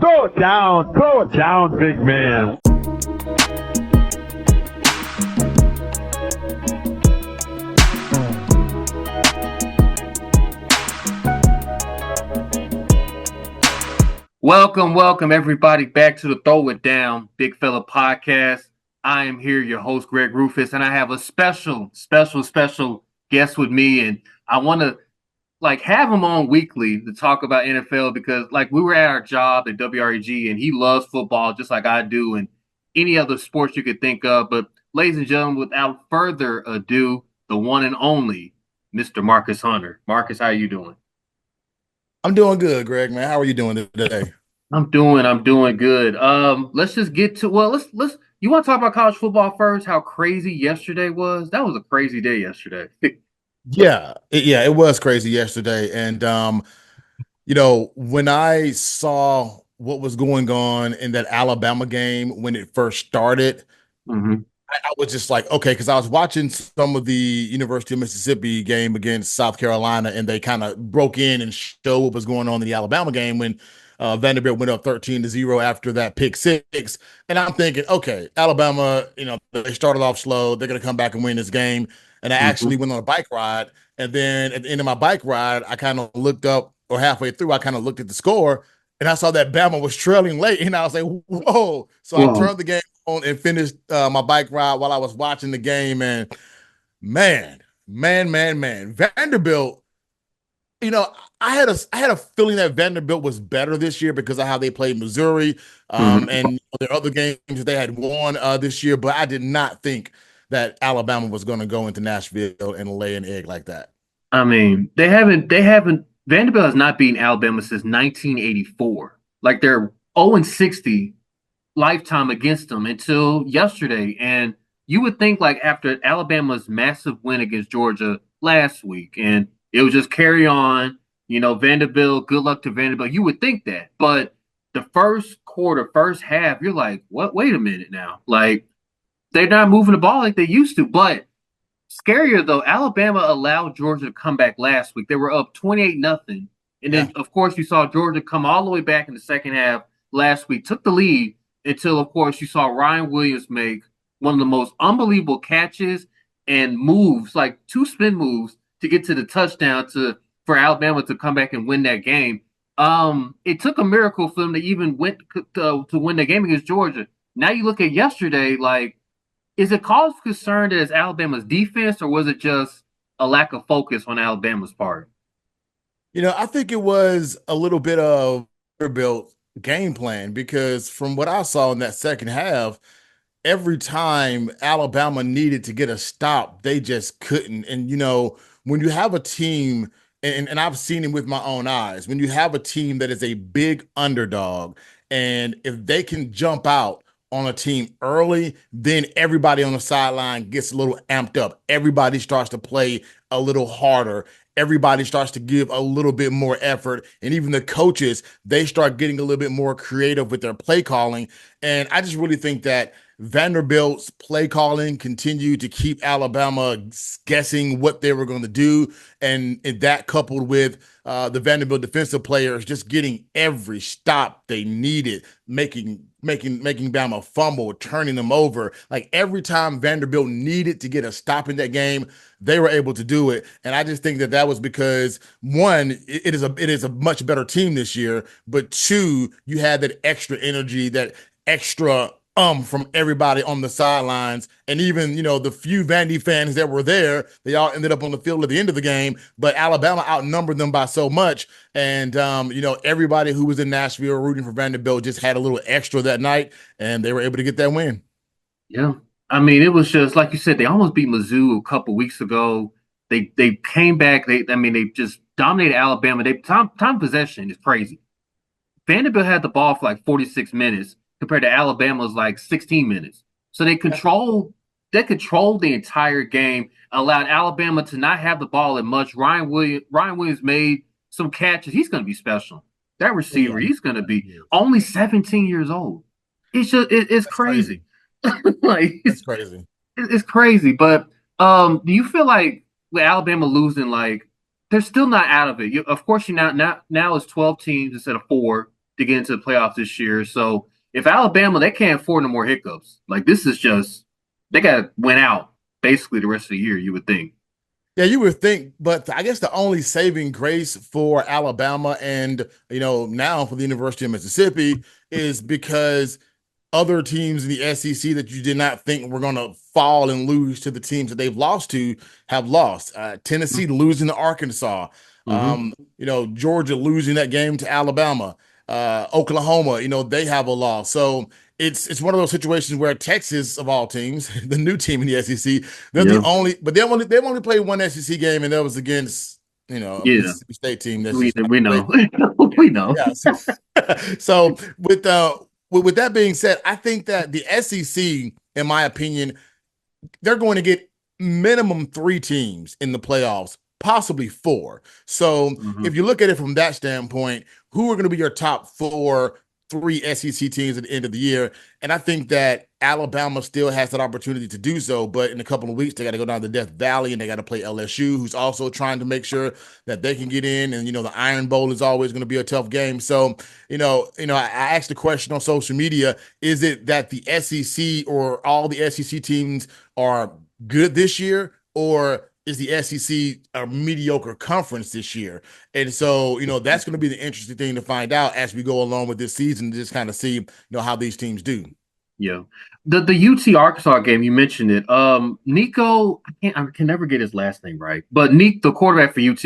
Throw it down, big man. Welcome everybody back to the Throw It Down Big Fella Podcast. I am here, your host Greg Rufus, and I have a special guest with me, and I want to have him on weekly to talk about NFL because we were at our job at WREG, and he loves football just like I do, and any other sports you could think of. But ladies and gentlemen, without further ado, the one and only Mr. Marcus Hunter. Marcus, how are you doing? I'm doing good, Greg, man. How are you doing today? I'm doing good. Let's just get to let's you want to talk about college football first? How crazy yesterday was? That was a crazy day yesterday. It was crazy yesterday. And when I saw what was going on in that Alabama game when it first started, Mm-hmm. I was just like, okay, because I was watching some of the University of Mississippi game against South Carolina, and they kind of broke in and showed what was going on in the Alabama game when Vanderbilt went up 13-0 after that pick six. And I'm thinking, okay, Alabama, they started off slow. They're going to come back and win this game. And I actually went on a bike ride. And then at the end of my bike ride, I kind of looked up, or halfway through, I kind of looked at the score, and I saw that Bama was trailing late. And I was like, whoa. So I turned the game on and finished my bike ride while I was watching the game. And man, Vanderbilt, I had a feeling that Vanderbilt was better this year because of how they played Missouri and their other games that they had won this year. But I did not think that Alabama was going to go into Nashville and lay an egg like that. I mean, Vanderbilt has not beaten Alabama since 1984. They're 0-60 lifetime against them until yesterday. And you would think after Alabama's massive win against Georgia last week, and it was just carry on, Vanderbilt, good luck to Vanderbilt. You would think that. But the first quarter, first half, you're like, what? Wait a minute now. They're not moving the ball like they used to. But scarier, though, Alabama allowed Georgia to come back last week. They were up 28-0. And then, of course, you saw Georgia come all the way back in the second half last week, took the lead until, of course, you saw Ryan Williams make one of the most unbelievable catches and moves, two spin moves to get to the touchdown for Alabama to come back and win that game. It took a miracle for them to even win to win the game against Georgia. Now you look at yesterday, is it cause for concern that it's Alabama's defense, or was it just a lack of focus on Alabama's part? I think it was a little bit of Vanderbilt game plan, because from what I saw in that second half, every time Alabama needed to get a stop, they just couldn't. And, when you have a team, and I've seen it with my own eyes, when you have a team that is a big underdog, and if they can jump out on a team early, then everybody on the sideline gets a little amped up. Everybody starts to play a little harder. Everybody starts to give a little bit more effort. And even the coaches, they start getting a little bit more creative with their play calling. And I just really think that Vanderbilt's play calling continued to keep Alabama guessing what they were going to do. And that coupled with the Vanderbilt defensive players just getting every stop they needed, making Bama fumble, turning them over. Every time Vanderbilt needed to get a stop in that game, they were able to do it. And I just think that was because, one, it is a much better team this year, but two, you had that extra energy, that extra from everybody on the sidelines. And even, the few Vandy fans that were there, they all ended up on the field at the end of the game, but Alabama outnumbered them by so much. And, everybody who was in Nashville rooting for Vanderbilt just had a little extra that night, and they were able to get that win. Yeah. I mean, it was just, like you said, they almost beat Mizzou a couple weeks ago. They came back. They just dominated Alabama. Time possession is crazy. Vanderbilt had the ball for 46 minutes. Compared to Alabama's 16 minutes. So they controlled the entire game, allowed Alabama to not have the ball that much. Ryan Williams made some catches. He's going to be special. That receiver, he's going to be only 17 years old. It's just it's crazy. It's crazy. It's crazy. But do you feel like with Alabama losing, they're still not out of it? Of course, now it's 12 teams instead of 4. to get into the playoffs this year. So if Alabama, they can't afford no more hiccups. Like this is just they got to win out basically the rest of the year. You would think. Yeah, you would think, but I guess the only saving grace for Alabama and now for the University of Mississippi is because other teams in the SEC that you did not think were going to fall and lose to the teams that they've lost to have lost. Tennessee losing to Arkansas, Mm-hmm. Georgia losing that game to Alabama, Oklahoma, they have a loss. So it's one of those situations where Texas, of all teams, the new team in the SEC, they're the Yeah. only, but they've only played one SEC game, and that was against a Yeah. Mississippi State team that's We just not we played. know. We know. Yeah. So with that being said, I think that the SEC, in my opinion, they're going to get minimum 3 teams in the playoffs, possibly 4. So Mm-hmm. if you look at it from that standpoint, who are going to be your top 4, 3 SEC teams at the end of the year? And I think that Alabama still has that opportunity to do so, but in a couple of weeks they got to go down to Death Valley and they got to play LSU, who's also trying to make sure that they can get in. And the Iron Bowl is always going to be a tough game. So I asked the question on social media: is it that the SEC or all the SEC teams are good this year, or is the SEC a mediocre conference this year? And so, that's going to be the interesting thing to find out as we go along with this season, to just kind of see, how these teams do. Yeah. The UT Arkansas game, you mentioned it. Nico, I can never get his last name right, but Nick, the quarterback for UT,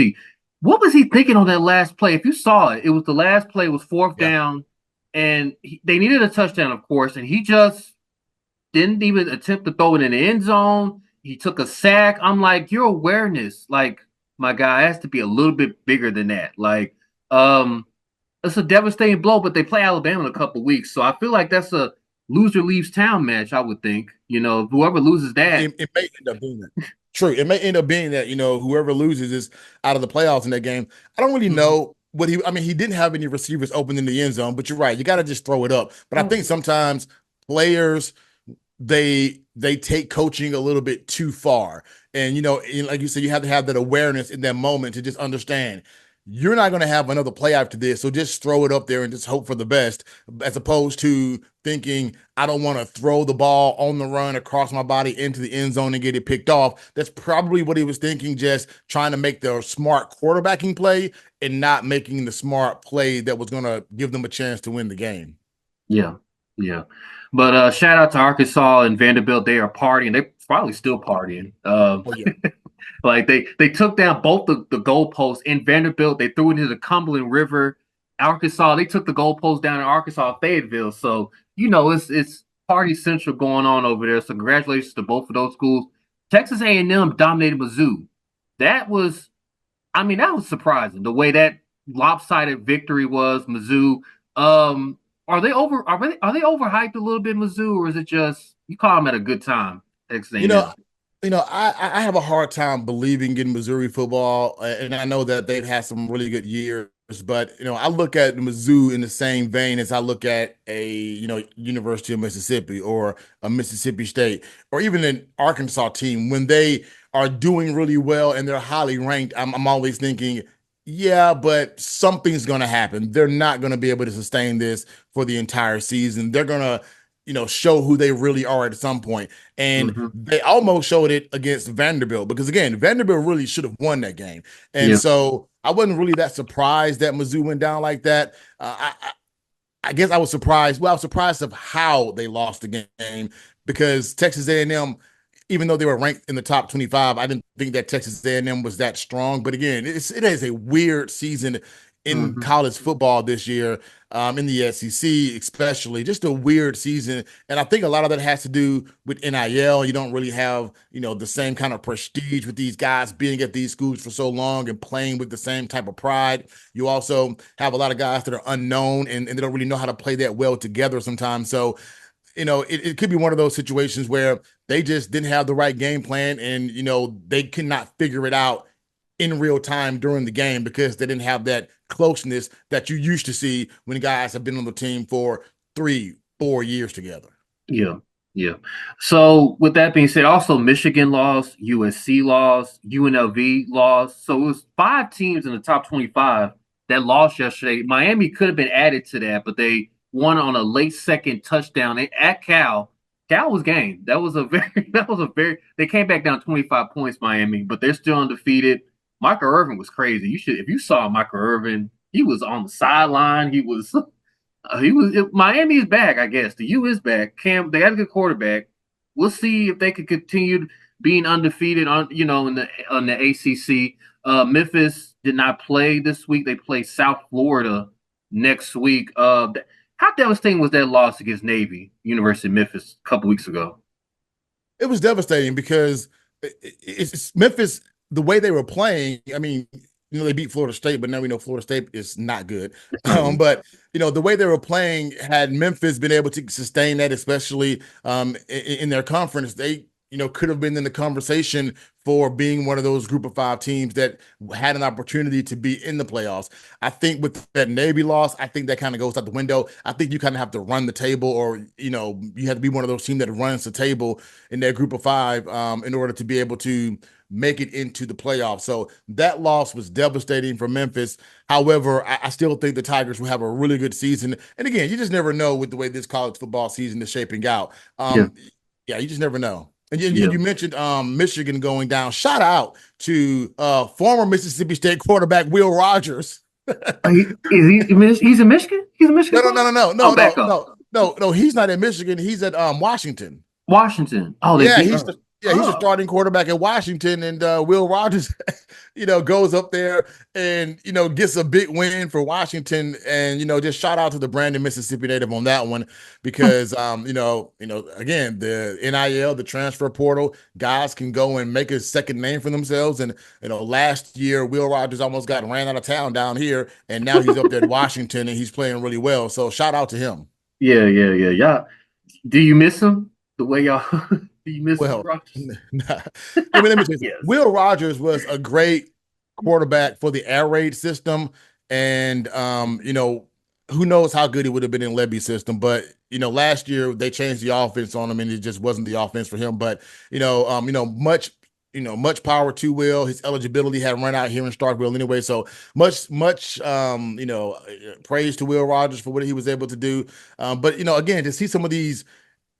what was he thinking on that last play? If you saw it, it was the last play, was fourth Yeah. down, and they needed a touchdown, of course, and he just didn't even attempt to throw it in the end zone. He took a sack. I'm like, your awareness, like my guy, has to be a little bit bigger than that. Like, it's a devastating blow, but they play Alabama in a couple weeks, so I feel like that's a loser leaves town match. I would think, whoever loses that, It may end up being that. True. It may end up being that, whoever loses is out of the playoffs in that game. I don't really Mhm. know what he didn't have any receivers open in the end zone, but you're right. You got to just throw it up. But I think sometimes players, they take coaching a little bit too far. And like you said, you have to have that awareness in that moment to just understand you're not going to have another play after this. So just throw it up there and just hope for the best, as opposed to thinking, I don't want to throw the ball on the run across my body into the end zone and get it picked off. That's probably what he was thinking, just trying to make the smart quarterbacking play and not making the smart play that was going to give them a chance to win the game. yeah, yeah. But shout out to Arkansas and Vanderbilt. They are partying. They probably still partying. Oh, yeah. Like they took down both the goalposts in Vanderbilt. They threw it into the Cumberland River. Arkansas, they took the goalposts down in Arkansas, Fayetteville. So it's party central going on over there. So congratulations to both of those schools. Texas A&M dominated Mizzou. That was, that was surprising the way that lopsided victory was. Mizzou. Are they overhyped a little bit, Mizzou, or is it just you call them at a good time? Texas You know, A&M. I have a hard time believing in Missouri football, and I know that they've had some really good years, but I look at Mizzou in the same vein as I look at a University of Mississippi or a Mississippi State or even an Arkansas team when they are doing really well and they're highly ranked. I'm always thinking, yeah, but something's going to happen. They're not going to be able to sustain this for the entire season. They're going to show who they really are at some point. And Mm-hmm. they almost showed it against Vanderbilt because, again, Vanderbilt really should have won that game. And Yeah. so I wasn't really that surprised that Mizzou went down like that. I guess I was surprised. Well, I was surprised of how they lost the game because Texas A&M, even though they were ranked in the top 25, I didn't think that Texas A&M was that strong. But again, it is a weird season in Mm-hmm. college football this year, in the SEC especially. Just a weird season, and I think a lot of that has to do with NIL. You don't really have the same kind of prestige with these guys being at these schools for so long and playing with the same type of pride. You also have a lot of guys that are unknown and they don't really know how to play that well together sometimes. So it could be one of those situations where they just didn't have the right game plan and, they could not figure it out in real time during the game because they didn't have that closeness that you used to see when guys have been on the team for 3-4 years together. Yeah. Yeah. So with that being said, also Michigan lost, USC lost, UNLV lost. So it was 5 teams in the top 25 that loss yesterday, Miami could have been added to that, but they won on a late second touchdown at Cal. Cal was game. That was a very they came back down 25 points, Miami, but they're still undefeated. Michael Irvin was crazy. If you saw Michael Irvin, he was on the sideline. Miami is back, I guess. The U is back. They got a good quarterback. We'll see if they can continue being undefeated in the ACC. Memphis did not play this week. They play South Florida next week. How devastating was that loss against Navy, University of Memphis, a couple weeks ago? It was devastating because it's Memphis, the way they were playing. I mean, they beat Florida State, but now we know Florida State is not good. But the way they were playing, had Memphis been able to sustain that, especially in their conference, they could have been in the conversation for being one of those group of 5 teams that had an opportunity to be in the playoffs. I think with that Navy loss, I think that kind of goes out the window. I think you kind of have to run the table, or you have to be one of those teams that runs the table in that group of 5 in order to be able to make it into the playoffs. So that loss was devastating for Memphis. However, I still think the Tigers will have a really good season. And again, you just never know with the way this college football season is shaping out. Yeah, you just never know. And you mentioned Michigan going down. Shout out to former Mississippi State quarterback Will Rogers. He's in Michigan? He's in Michigan? No. He's not in Michigan. He's at Washington. Washington. Oh, yeah, he's a starting quarterback at Washington, and Will Rogers, goes up there and gets a big win for Washington, and just shout out to the Brandon, Mississippi native on that one, because again, the NIL, the transfer portal, guys can go and make a second name for themselves, and last year Will Rogers almost got ran out of town down here, and now he's up there at Washington and he's playing really well. So shout out to him. Yeah. Do you miss him the way y'all? You miss Will Rogers? Nah. Let me tell you, yes. Will Rogers was a great quarterback for the air raid system, and who knows how good he would have been in Lebby's system. But last year they changed the offense on him, and it just wasn't the offense for him. But much power to Will. His eligibility had run out here in Starkville anyway, so much praise to Will Rogers for what he was able to do. But again, to see some of these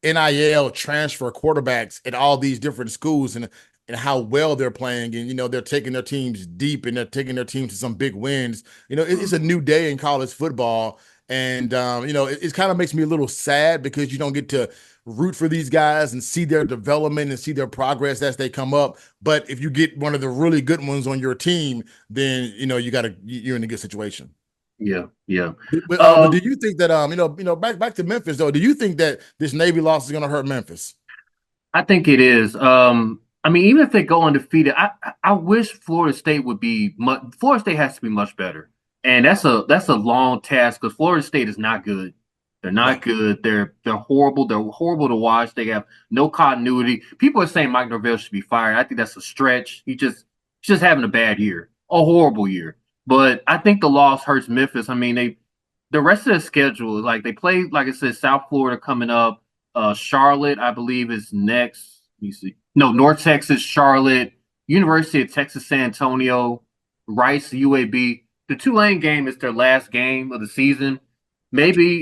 NIL transfer quarterbacks at all these different schools and how well they're playing, and they're taking their teams deep, and they're taking their teams to some big wins. It's a new day in college football, and it kind of makes me a little sad because you don't get to root for these guys and see their development and see their progress as they come up. But if you get one of the really good ones on your team, then you're in a good situation. Yeah. But do you think that back to Memphis though? Do you think that this Navy loss is going to hurt Memphis? I think it is. Even if they go undefeated, I wish Florida State would be Florida State has to be much better, and that's a long task because Florida State is not good. They're not good. They're horrible. They're horrible to watch. They have no continuity. People are saying Mike Norvell should be fired. I think that's a stretch. He's just having a bad year, a horrible year. But I think the loss hurts Memphis. The rest of the schedule is like they play, like I said, South Florida coming up. Charlotte, I believe, is next. Let me see. No, North Texas, Charlotte, University of Texas, San Antonio, Rice, UAB. The Tulane game is their last game of the season. Maybe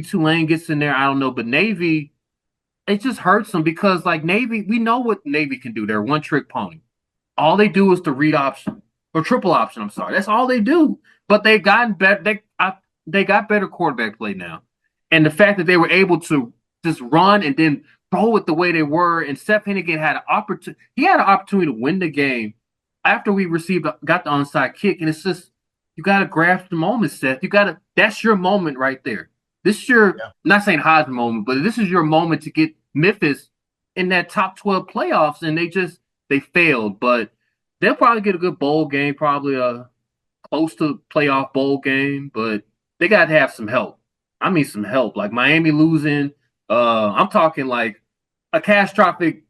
Tulane gets in there. I don't know. But Navy, it just hurts them because, like, Navy, we know what Navy can do. They're a one-trick pony. All they do is the read option. Or triple option, I'm sorry. That's all they do. But they've gotten better. They got better quarterback play now. And the fact that they were able to just run and then throw it the way they were, and Seth Hennigan had an opportunity. He had an opportunity to win the game after we got the onside kick. And it's just, you got to grasp the moment, Seth. That's your moment right there. This is I'm not saying Heisman moment, but this is your moment to get Memphis in that top 12 playoffs. And they failed, but they'll probably get a good bowl game, probably a close to playoff bowl game, but they got to have some help. I mean, some help. Like Miami losing, I'm talking like a catastrophic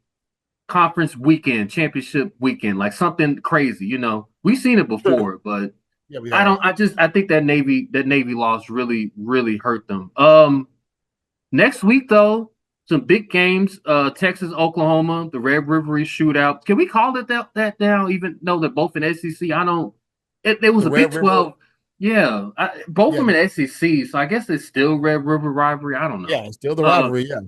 conference weekend, championship weekend, like something crazy. We've seen it before, but I think that Navy loss really, really hurt them. Next week though, some big games, Texas, Oklahoma, the Red River shootout. Can we call it that now, even though they're both in SEC? It was a Big 12. Yeah, both of Yeah, them in SEC, so I guess it's still Red River rivalry. I don't know. yeah, still the Uh, rivalry. Yeah,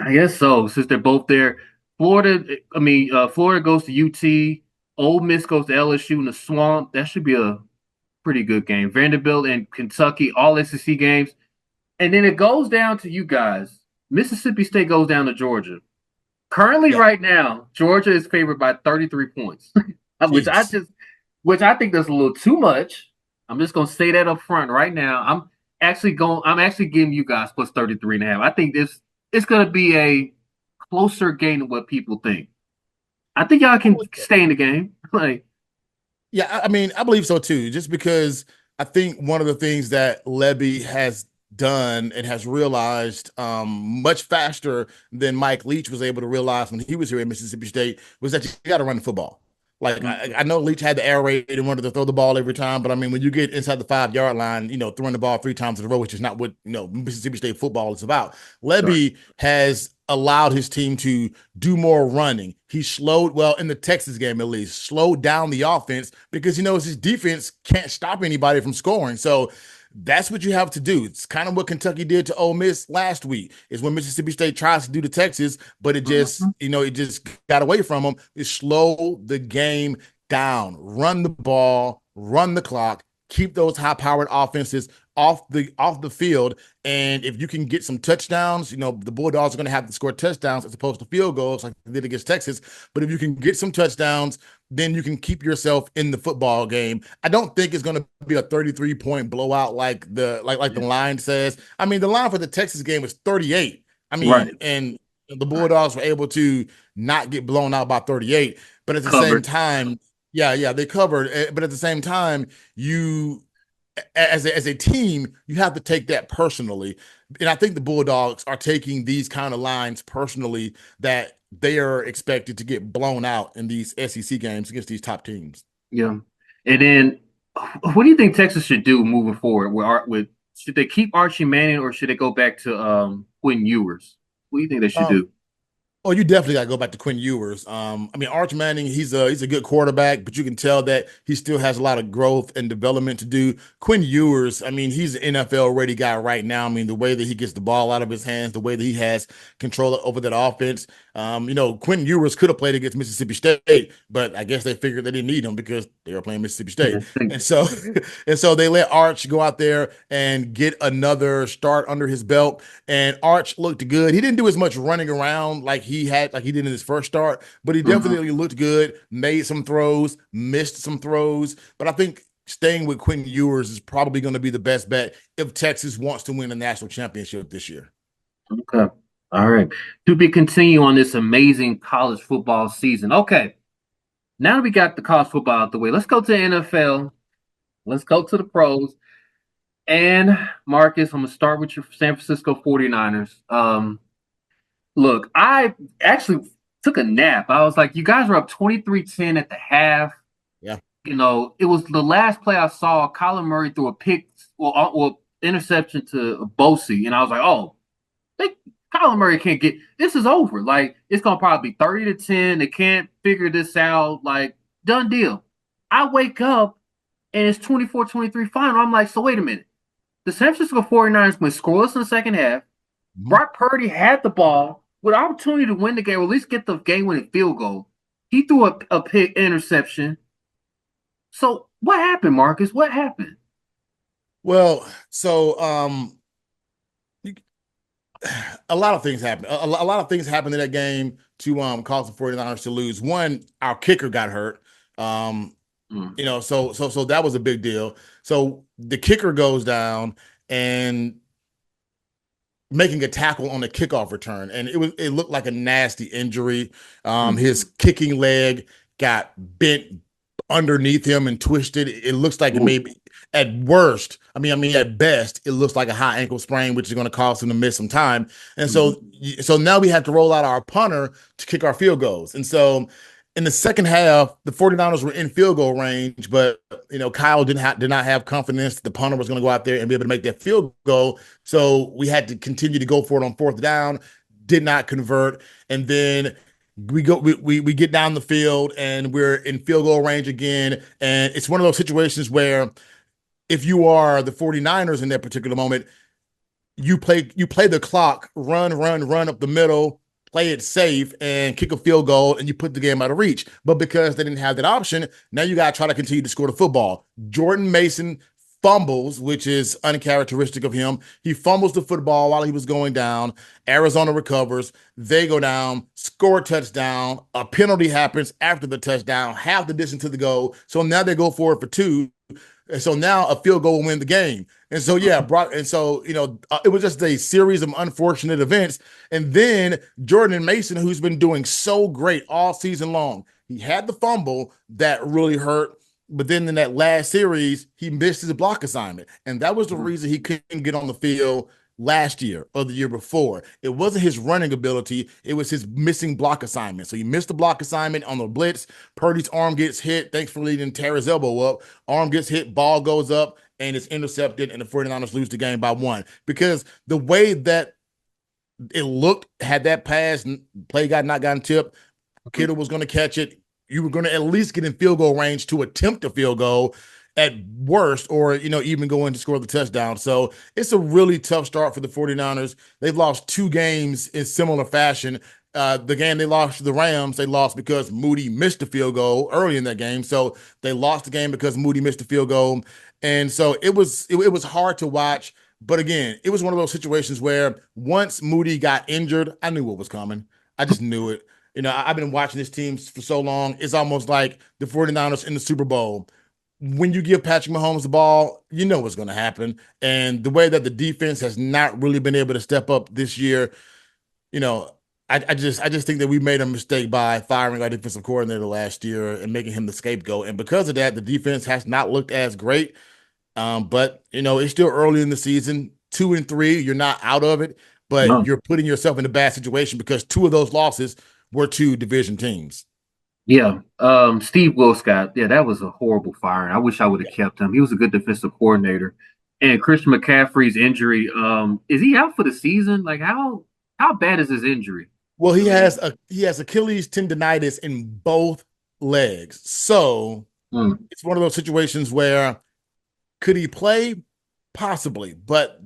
I guess so, since they're both there. Florida goes to UT, Ole Miss goes to LSU in the Swamp. That should be a pretty good game. Vanderbilt and Kentucky, all SEC games. And then it goes down to you guys. Mississippi State goes down to Georgia. Currently, yeah. right now, Georgia is favored by 33 points, which I Jeez. just, which I think that's a little too much. I'm just gonna say that up front right now. I'm actually giving you guys plus 33 and a half. I think this it's gonna be a closer game than what people think. I think y'all can stay in the game. Like, Yeah, I mean, I believe so too. Just because I think one of the things that Levy has done and has realized much faster than Mike Leach was able to realize when he was here at Mississippi State was that you got to run the football. Like I know Leach had the air raid and wanted to throw the ball every time, but I mean, when you get inside the 5 yard line, throwing the ball 3 times in a row, which is not what Mississippi State football is about. sure. Levy has allowed his team to do more running. He slowed, well, in the Texas game at least, slowed down the offense because he knows his defense can't stop anybody from scoring. So that's what you have to do. It's kind of what Kentucky did to Ole Miss last week. Is when Mississippi State tries to do to Texas, but it just, Mhm. it just got away from them. Is slow the game down, run the ball, run the clock, keep those high-powered offenses off the field. And if you can get some touchdowns, the Bulldogs are going to have to score touchdowns as opposed to field goals like they did against Texas. But if you can get some touchdowns, then you can keep yourself in the football game. I don't think it's going to be a 33-point blowout like the line says. I mean, the line for the Texas game was 38. I Right. mean, and the Bulldogs were able to not get blown out by 38. But at the same Covered. time, yeah, they covered. But at the same time, you as a team, you have to take that personally. And I think the Bulldogs are taking these kind of lines personally that they are expected to get blown out in these SEC games against these top teams. Yeah. And then, what do you think Texas should do moving forward? Should they keep Archie Manning or should they go back to Quinn Ewers? What do you think they should Um, do? Oh, you definitely got to go back to Quinn Ewers. I mean, Arch Manning, he's a good quarterback, but you can tell that he still has a lot of growth and development to do. Quinn Ewers, I mean, he's an NFL ready guy right now. I mean, the way that he gets the ball out of his hands, the way that he has control over that offense. Quinn Ewers could have played against Mississippi State, but I guess they figured they didn't need him because they were playing Mississippi Yeah. State. And so and so they let Arch go out there and get another start under his belt. And Arch looked good. He didn't do as much running around like he did in his first start, but he Mhm. definitely looked good, made some throws, missed some throws. But I think staying with Quentin Ewers is probably going to be the best bet if Texas wants to win a national championship this year. Okay. All right. To be continue on this amazing college football season. Okay. Now that we got the college football out the way, let's go to the NFL. Let's go to the pros. And Marcus, I'm going to start with your San Francisco 49ers. Look, I actually took a nap. I was like, you guys were up 23-10 at the half. Yeah. It was the last play I saw. Kyler Murray threw a pick, well, interception to Bosie, and I was like, oh, they Kyler Murray can't get this is over. Like it's gonna probably be 30-10. They can't figure this out. Like done deal. I wake up and it's 24-23 final. I'm like, so wait a minute. The San Francisco 49ers went scoreless in the second half. Mhm. Brock Purdy had the ball with opportunity to win the game, or at least get the game-winning field goal. He threw a pick interception. So what happened, Marcus? What happened? Well, so a lot of things happened. A lot of things happened in that game to cause the 49ers to lose. One, our kicker got hurt. Um, Mm. so that was a big deal. So the kicker goes down and making a tackle on the kickoff return, and it looked like a nasty injury. His Mm. kicking leg got bent underneath him and twisted. It looks like it Ooh. may be at worst. I mean, at best, it looks like a high ankle sprain, which is going to cause him to miss some time. And Mhm. so now we have to roll out our punter to kick our field goals. And so in the second half, the 49ers were in field goal range, but Kyle did not have confidence that the punter was going to go out there and be able to make that field goal. So we had to continue to go for it on fourth down, did not convert. And then we get down the field and we're in field goal range again. And it's one of those situations where if you are the 49ers in that particular moment, you play the clock, run up the middle, play it safe, and kick a field goal, and you put the game out of reach. But because they didn't have that option, now you got to try to continue to score the football. Jordan Mason fumbles, which is uncharacteristic of him. He fumbles the football while he was going down. Arizona recovers. They go down, score a touchdown. A penalty happens after the touchdown, half the distance to the goal. So now they go for it for two. And so now a field goal will win the game. And so, yeah, Brock. And so, it was just a series of unfortunate events. And then Jordan Mason, who's been doing so great all season long, he had the fumble that really hurt. But then in that last series, he missed his block assignment. And that was the reason he couldn't get on the field last year or the year before. It wasn't his running ability. It was his missing block assignment. So he missed the block assignment on the blitz. Purdy's arm gets hit. Thankfully, he didn't tear his elbow up. Arm gets hit, ball goes up, and it's intercepted, and the 49ers lose the game by 1. Because the way that it looked, had that pass, play got not gotten tipped, Kittle was going to catch it. You were going to at least get in field goal range to attempt a field goal at worst, or, even go in to score the touchdown. So it's a really tough start for the 49ers. They've lost 2 games in similar fashion. The game they lost to the Rams, they lost because Moody missed the field goal early in that game. So they lost the game because Moody missed the field goal. And so it was hard to watch. But again, it was one of those situations where once Moody got injured, I knew what was coming. I just knew it. I've been watching this team for so long. It's almost like the 49ers in the Super Bowl. When you give Patrick Mahomes the ball, you know what's going to happen. And the way that the defense has not really been able to step up this year, I just think that we made a mistake by firing our defensive coordinator last year and making him the scapegoat. And because of that, the defense has not looked as great. But it's still early in the season. 2-3, you're not out of it, but you're putting yourself in a bad situation because 2 of those losses were to division teams. Yeah. Steve Wilscott. Yeah, that was a horrible firing. I wish I would have kept him. He was a good defensive coordinator. And Christian McCaffrey's injury, is he out for the season? Like how bad is his injury? Well, he has Achilles tendonitis in both legs. So it's one of those situations where could he play? Possibly, but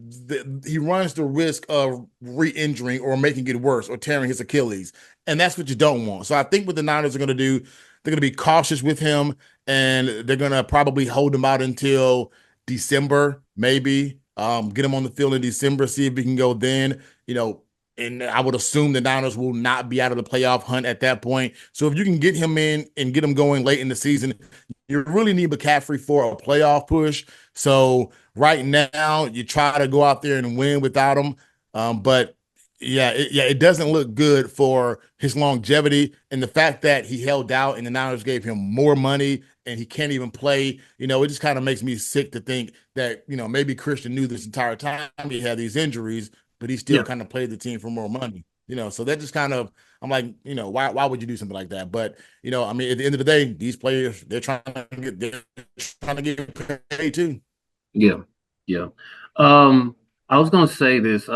he runs the risk of re-injuring or making it worse or tearing his Achilles. And that's what you don't want. So I think what the Niners are going to do, they're going to be cautious with him, and they're going to probably hold him out until December, maybe get him on the field in December, see if he can go then, and I would assume the Niners will not be out of the playoff hunt at that point. So if you can get him in and get him going late in the season, you really need McCaffrey for a playoff push. So right now, you try to go out there and win without him. But it doesn't look good for his longevity. And the fact that he held out and the Niners gave him more money and he can't even play, it just kind of makes me sick to think that, maybe Christian knew this entire time he had these injuries, but he still kind of played the team for more money, so that just kind of, I'm like, why would you do something like that? But, at the end of the day, these players, they're trying to get paid too. Yeah. Yeah. I was going to say this,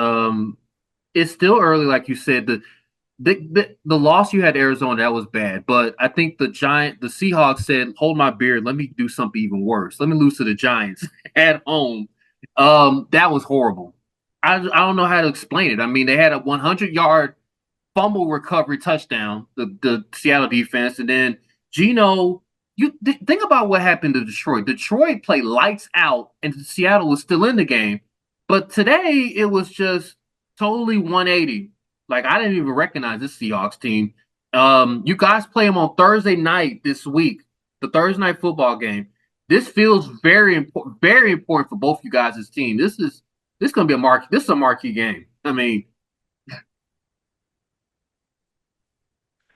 it's still early. Like you said, the loss you had to Arizona, that was bad, but I think the Seahawks said, hold my beer. Let me do something even worse. Let me lose to the Giants at home. That was horrible. I don't know how to explain it. I mean, they had a 100-yard fumble recovery touchdown, the Seattle defense, and then Geno. Think about what happened to Detroit. Detroit played lights out, and Seattle was still in the game. But today, it was just totally 180. Like, I didn't even recognize this Seahawks team. You guys play them on Thursday night this week, the Thursday night football game. This feels very important for both you guys' team. This is going to be a marquee game. I mean,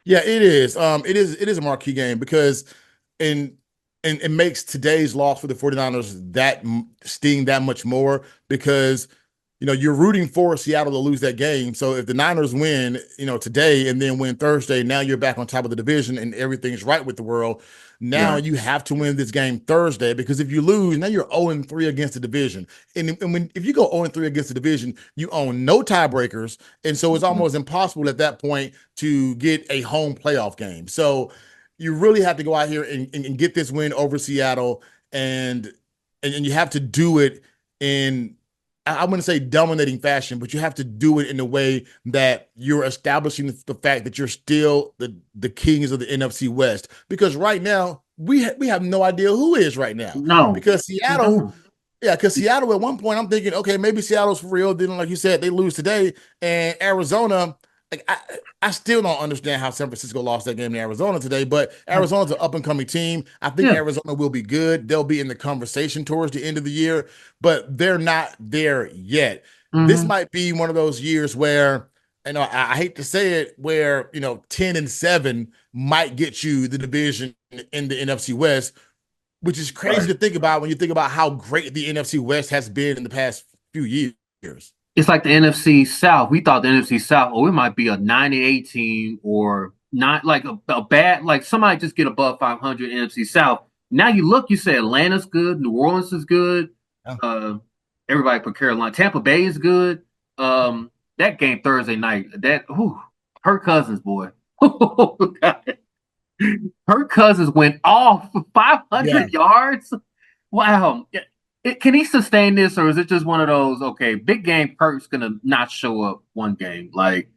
yeah, it is. It is a marquee game because and it makes today's loss for the 49ers that sting that much more because you're rooting for Seattle to lose that game. So if the Niners win, today and then win Thursday, now you're back on top of the division and everything's right with the world. Now you have to win this game Thursday because if you lose, now you're 0-3 against the division. And if you go 0-3 against the division, you own no tiebreakers. And so it's almost impossible at that point to get a home playoff game. So you really have to go out here and get this win over Seattle. And and you have to do it in, I wouldn't say dominating fashion, but you have to do it in a way that you're establishing the fact that you're still the kings of the NFC West. Because right now we have no idea who is right now. No, Because we Seattle, don't. yeah, because Seattle at one point I'm thinking, okay, maybe Seattle's for real. Then, like you said, they lose today, and Arizona. Like I still don't understand how San Francisco lost that game in Arizona today, but Arizona's an up and coming team. I think Yeah. Arizona will be good. They'll be in the conversation towards the end of the year, but they're not there yet. This Hmm. might be one of those years where, I hate to say it, where 10-7 might get you the division in the NFC West, which is crazy Right. to think about when you think about how great the NFC West has been in the past few years. It's like the NFC South. We thought the NFC South, oh, it might be a 98 team or not like a bad, like somebody just get above 500 NFC South. Now you look, you say Atlanta's good, New Orleans is good, Yeah. uh, everybody but Carolina, Tampa Bay is good. That game Thursday night, that Kirk Cousins, boy, God. Kirk Cousins went off for Yeah. 500 yards. Wow. Can he sustain this, or is it just one of those? Okay, big game. Kirk's gonna not show up one game. Like,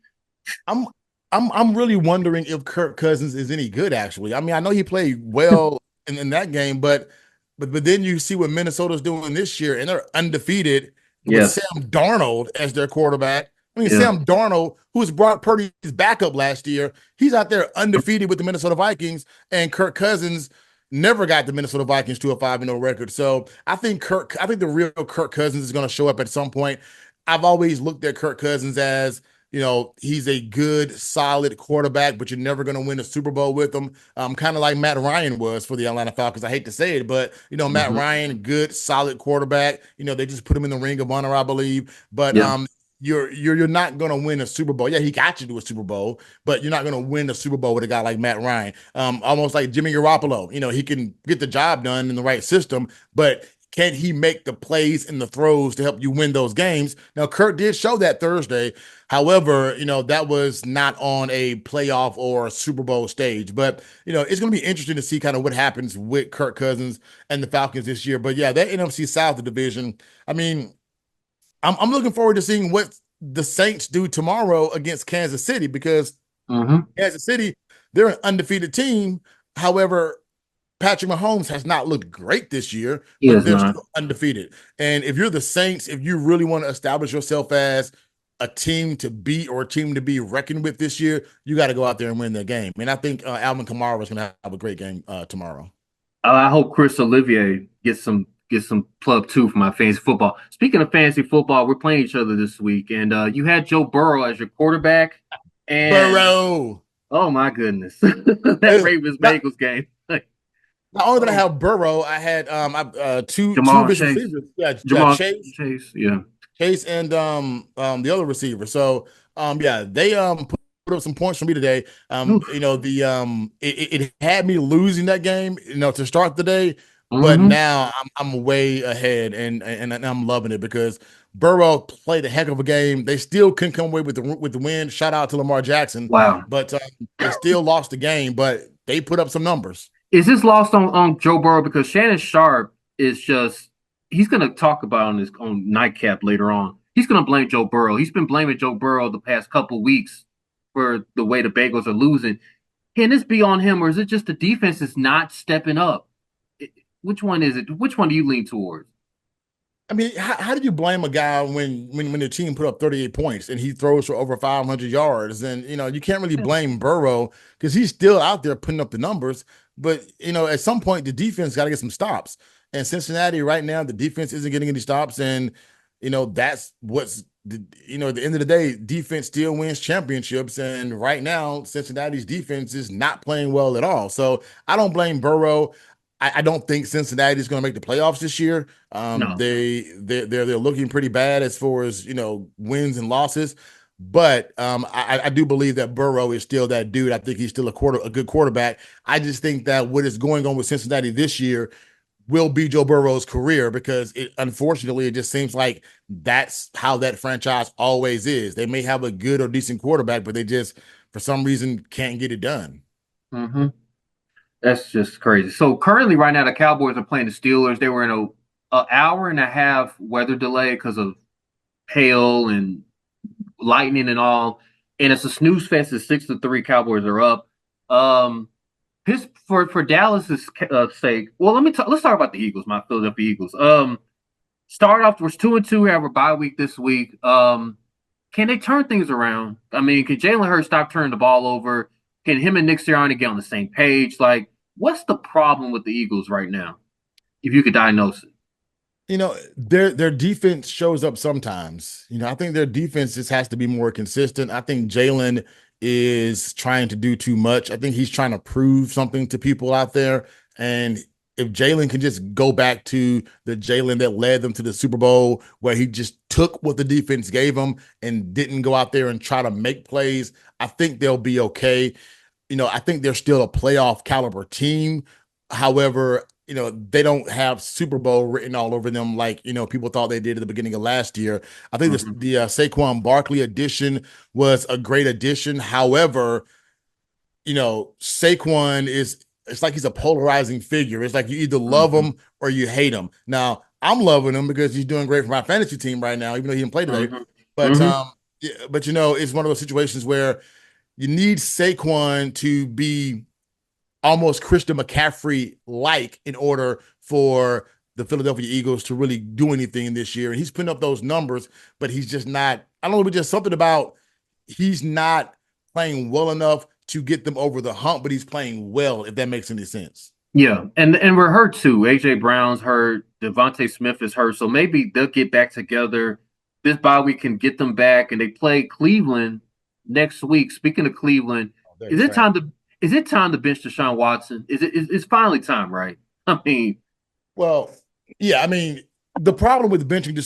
I'm I'm really wondering if Kirk Cousins is any good, actually. I mean, I know he played well in that game, but then you see what Minnesota's doing this year, and they're undefeated with yes, Sam Darnold as their quarterback. I mean, yeah, Sam Darnold, who was Brock Purdy's backup last year, he's out there undefeated with the Minnesota Vikings, and Kirk Cousins never got the Minnesota Vikings to a 5-0 record. So I think the real Kirk Cousins is going to show up at some point. I've always looked at Kirk Cousins as, he's a good, solid quarterback, but you're never going to win a Super Bowl with him. Kind of like Matt Ryan was for the Atlanta Falcons. I hate to say it, but Matt hmm, Ryan, good, solid quarterback. They just put him in the Ring of Honor, I believe. But yeah, you're not going to win a Super Bowl. Yeah, he got you to a Super Bowl, but you're not going to win a Super Bowl with a guy like Matt Ryan. Almost like Jimmy Garoppolo. He can get the job done in the right system, but can he make the plays and the throws to help you win those games? Now, Kurt did show that Thursday. However, that was not on a playoff or a Super Bowl stage. But, it's going to be interesting to see kind of what happens with Kirk Cousins and the Falcons this year. But yeah, that NFC South division, I mean, I'm looking forward to seeing what the Saints do tomorrow against Kansas City, because hmm, Kansas City, they're an undefeated team. However, Patrick Mahomes has not looked great this year, he but is they're not. still undefeated. And if you're the Saints, if you really want to establish yourself as a team to beat or a team to be reckoned with this year, you got to go out there and win the game. And I think Alvin Kamara is going to have a great game tomorrow. I hope Chris Olivier gets some plug too for my fantasy football. Speaking of fantasy football, we're playing each other this week, and you had Joe Burrow as your quarterback, and Burrow. oh my goodness, that Ravens Not, Bengals game. not only did I Oh, have Burrow, I had two of Jamal his Chase, receivers. Yeah, Jamal Chase, Chase, yeah. And the other receiver. So yeah, they put up some points for me today. Oof. It had me losing that game, to start the day, but Mm-hmm. now I'm way ahead, and I'm loving it because Burrow played a heck of a game. They still couldn't come away with the win. Shout out to Lamar Jackson, Wow. but they still lost the game, but they put up some numbers. Is this lost on Joe Burrow because Shannon Sharp is just he's gonna talk about on his on nightcap later on. He's gonna blame Joe Burrow. He's been blaming Joe Burrow the past couple weeks for the way the Bengals are losing. Can this be on him, or is it just the defense is not stepping up? Which one is it? Which one do you lean towards? I mean, how do you blame a guy when the team put up 38 points and he throws for over 500 yards? And you can't really blame Burrow because he's still out there putting up the numbers. But at some point the defense got to get some stops. And Cincinnati right now, the defense isn't getting any stops, and that's what's at the end of the day, defense still wins championships. And right now, Cincinnati's defense is not playing well at all. So I don't blame Burrow. I don't think Cincinnati is going to make the playoffs this year. No. They're looking pretty bad as far as wins and losses. But I do believe that Burrow is still that dude. I think he's still a good quarterback. I just think that what is going on with Cincinnati this year will be Joe Burrow's career, because unfortunately it just seems like that's how that franchise always is. They may have a good or decent quarterback, but they just for some reason can't get it done. Mm-hmm. That's just crazy. So currently, right now, the Cowboys are playing the Steelers. They were in an hour and a half weather delay because of hail and lightning and all. And it's a snooze fest. It's 6-3. Cowboys are up. His for Dallas's sake. Well, let's talk about the Eagles. My Philadelphia Eagles. Start off. We're 2-2. Have a bye week this week. Can they turn things around? I mean, can Jalen Hurts stop turning the ball over? Can him and Nick Sirianni get on the same page? Like, what's the problem with the Eagles right now? If you could diagnose it. Their defense shows up sometimes. I think their defense just has to be more consistent. I think Jalen is trying to do too much. I think he's trying to prove something to people out there. And if Jalen can just go back to the Jalen that led them to the Super Bowl, where he just took what the defense gave him and didn't go out there and try to make plays, I think they'll be okay. I think they're still a playoff caliber team. However, they don't have Super Bowl written all over them like, people thought they did at the beginning of last year. I think the Saquon Barkley addition was a great addition. However, Saquon it's like he's a polarizing figure. It's like you either love him or you hate him. Now, I'm loving him because he's doing great for my fantasy team right now, even though he didn't play today. But it's one of those situations where you need Saquon to be almost Christian McCaffrey-like in order for the Philadelphia Eagles to really do anything this year. And he's putting up those numbers, but he's just not, I don't know, just something about he's not playing well enough to get them over the hump, but he's playing well, if that makes any sense. Yeah, and we're hurt too. A.J. Brown's hurt. Devontae Smith is hurt. So maybe they'll get back together. This bye week can get them back, and they play Cleveland next week. Speaking of Cleveland, is it time to bench Deshaun Watson? It's finally time, right? I mean, well, yeah. I mean, the problem with benching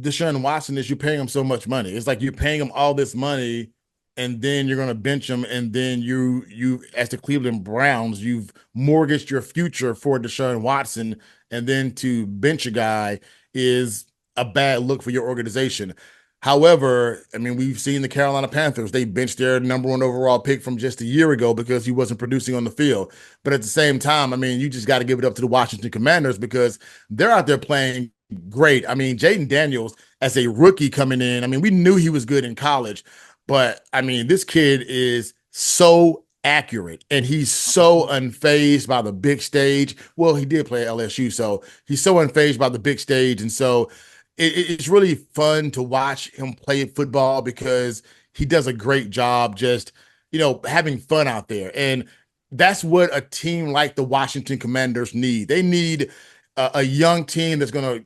Deshaun Watson is you're paying him so much money. It's like you're paying him all this money, and then you're going to bench him, and then you as the Cleveland Browns, you've mortgaged your future for Deshaun Watson, and then to bench a guy is a bad look for your organization. However, I mean, we've seen the Carolina Panthers. They benched their number 1 overall pick from just a year ago because he wasn't producing on the field. But at the same time, I mean, you just got to give it up to the Washington Commanders because they're out there playing great. I mean, Jaden Daniels, as a rookie coming in, I mean, we knew he was good in college, but I mean, this kid is so accurate and he's so unfazed by the big stage. Well, he did play at LSU, so he's so unfazed by the big stage. And so it's really fun to watch him play football because he does a great job just, having fun out there. And that's what a team like the Washington Commanders need. They need a young team that's going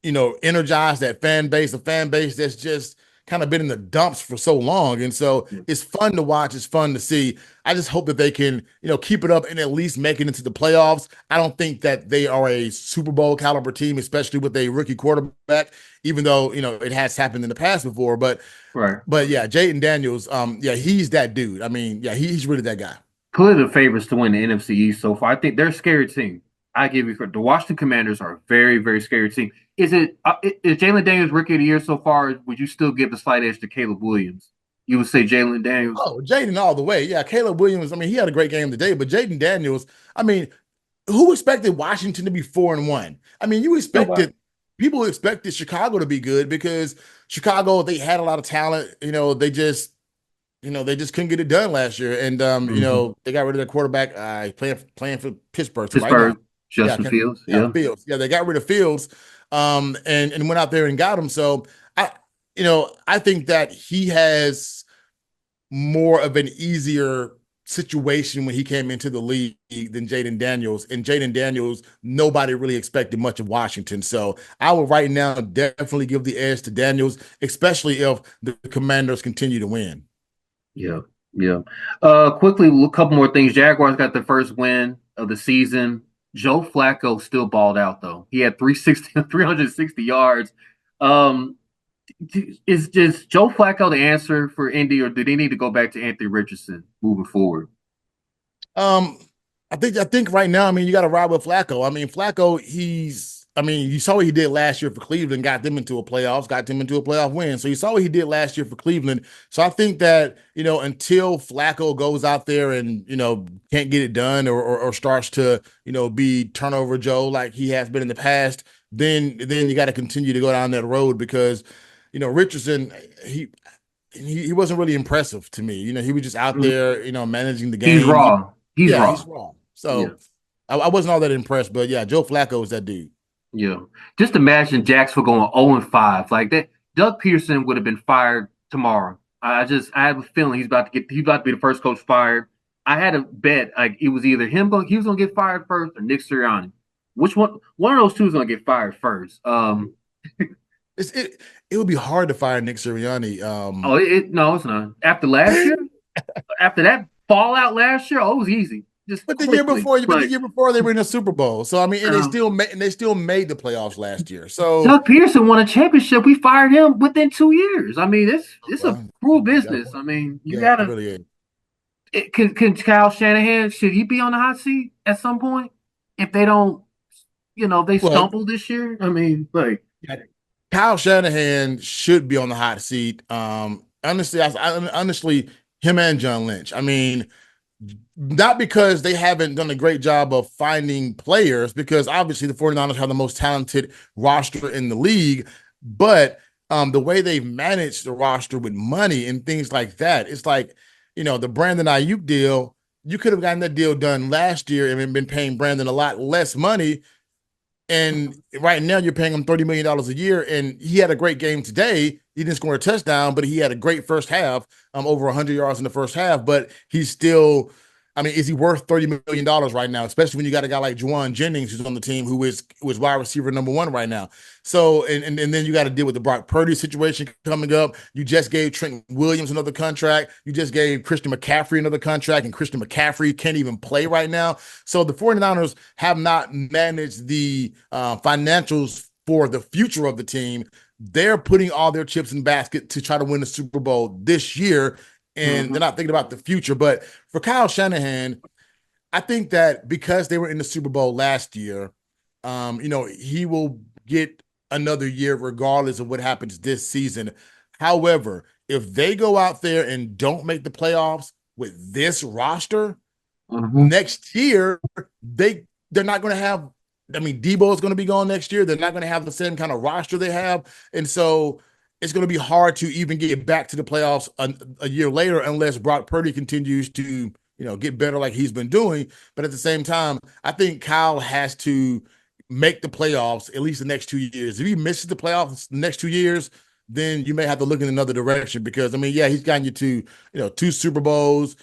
to, energize that fan base, a fan base that's just kind of been in the dumps for so long. And so it's fun to watch. It's fun to see. I just hope that they can, keep it up and at least make it into the playoffs. I don't think that they are a Super Bowl caliber team, especially with a rookie quarterback, even though, it has happened in the past before. But yeah, Jaden Daniels, he's that dude. I mean, yeah, he's really that guy. Clearly the favorites to win the NFC East so far. I think they're a scary team. I give you credit. The Washington Commanders are a very, very scary team. Is Jalen Daniels rookie of the year so far? Would you still give the slight edge to Caleb Williams? You would say Jalen Daniels? Oh, Jaden all the way. Yeah, Caleb Williams. I mean, he had a great game today, but Jaden Daniels. I mean, who expected Washington to be 4-1? I mean, people expected Chicago to be good because Chicago, they had a lot of talent. They just couldn't get it done last year, and they got rid of their quarterback playing for Pittsburgh. Right now. Justin Fields. Fields. Yeah, they got rid of Fields, and went out there and got him. So I think that he has more of an easier situation when he came into the league than Jaden Daniels. And Jaden Daniels, nobody really expected much of Washington. So I would right now definitely give the edge to Daniels, especially if the Commanders continue to win. Yeah. Quickly, a couple more things. Jaguars got the first win of the season. Joe Flacco still balled out, though. He had 360 yards. Is just Joe Flacco the answer for Indy, or do they need to go back to Anthony Richardson moving forward? I think right now, I mean, you got to ride with Flacco. I mean, Flacco, you saw what he did last year for Cleveland, got them into a playoff win. So you saw what he did last year for Cleveland. So I think that, until Flacco goes out there and, can't get it done or starts to, be turnover Joe like he has been in the past, then you got to continue to go down that road because, Richardson, he wasn't really impressive to me. He was just out Mhm. there, managing the He's game. raw. He's Yeah, he's raw. raw. Yeah. So I wasn't all that impressed, but yeah, Joe Flacco is that dude. Yeah. Just imagine Jacksonville going 0-5. Like that, Doug Peterson would have been fired tomorrow. I have a feeling he's about to be the first coach fired. I had a bet like it was either he was gonna get fired first or Nick Sirianni. Which one of those two is gonna get fired first? It would be hard to fire Nick Sirianni. No, it's not. After last year, after that fallout last year, it was easy. Just But quickly. the year before they were in the Super Bowl. So I mean, and Um, they still made the playoffs last year. So Doug Peterson won a championship. We fired him within 2 years. I mean, it's a well, cruel you got a business. point. I mean, you Yeah, it gotta. really is. Can Kyle Shanahan should he be on the hot seat at some point if they don't, if they Well, stumble this year? I mean, like, yeah, Kyle Shanahan should be on the hot seat. Honestly, him and John Lynch. I mean, not because they haven't done a great job of finding players, because obviously the 49ers have the most talented roster in the league, but the way they've managed the roster with money and things like that, it's like, the Brandon Ayuk deal, you could have gotten that deal done last year and been paying Brandon a lot less money. And right now you're paying him $30 million a year. And he had a great game today. He didn't score a touchdown, but he had a great first half, over 100 yards in the first half. But he's still, I mean, is he worth $30 million right now? Especially when you got a guy like Juwan Jennings who's on the team who is wide receiver number one right now. So, and then you got to deal with the Brock Purdy situation coming up. You just gave Trent Williams another contract. You just gave Christian McCaffrey another contract, and Christian McCaffrey can't even play right now. So the 49ers have not managed the financials for the future of the team. They're putting all their chips in basket to try to win the Super Bowl this year, and they're not thinking about the future. But for Kyle Shanahan, I think that because they were in the Super Bowl last year, he will get another year regardless of what happens this season. However, if they go out there and don't make the playoffs with this roster, next year they're not going to have. I mean, Debo is going to be gone next year. They're not going to have the same kind of roster they have, and so it's going to be hard to even get back to the playoffs a year later unless Brock Purdy continues to get better like he's been doing. But at the same time, I think Kyle has to make the playoffs at least the next 2 years. If he misses the playoffs the next 2 years, then you may have to look in another direction because I mean, yeah, he's gotten you to two Super Bowls,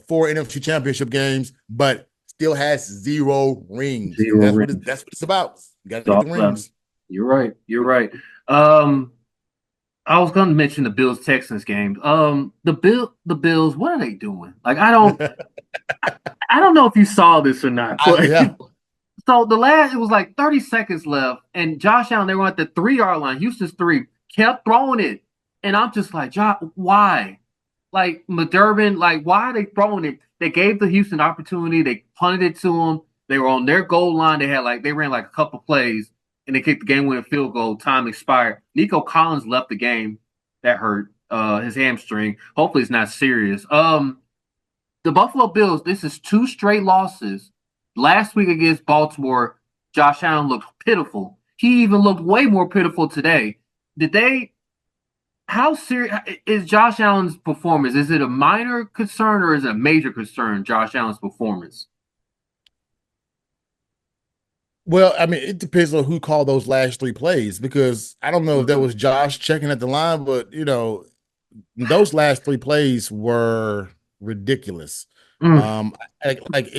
four NFC Championship games, but still has zero rings, and zero that's what it's about. You got to get the rings. rings. You're right. You're right. I was going to mention the Bills Texans game. The Bills, what are they doing? Like, I don't know if you saw this or not. But Yeah. So it was like 30 seconds left, and Josh Allen, they were at the 3-yard line. Houston's 3 kept throwing it, and I'm just like, why? Like McDermott, like why are they throwing it? They gave the Houston opportunity. They punted it to them. They were on their goal line. They ran like a couple plays, and they kicked the game-winning field goal. Time expired. Nico Collins left the game. That hurt his hamstring. Hopefully, it's not serious. The Buffalo Bills. This is 2 straight losses. Last week against Baltimore, Josh Allen looked pitiful. He even looked way more pitiful today. How serious is Josh Allen's performance? Is it a minor concern or is it a major concern, Josh Allen's performance? Well, I mean, it depends on who called those last 3 plays because I don't know if that was Josh checking at the line, but those last 3 plays were ridiculous. I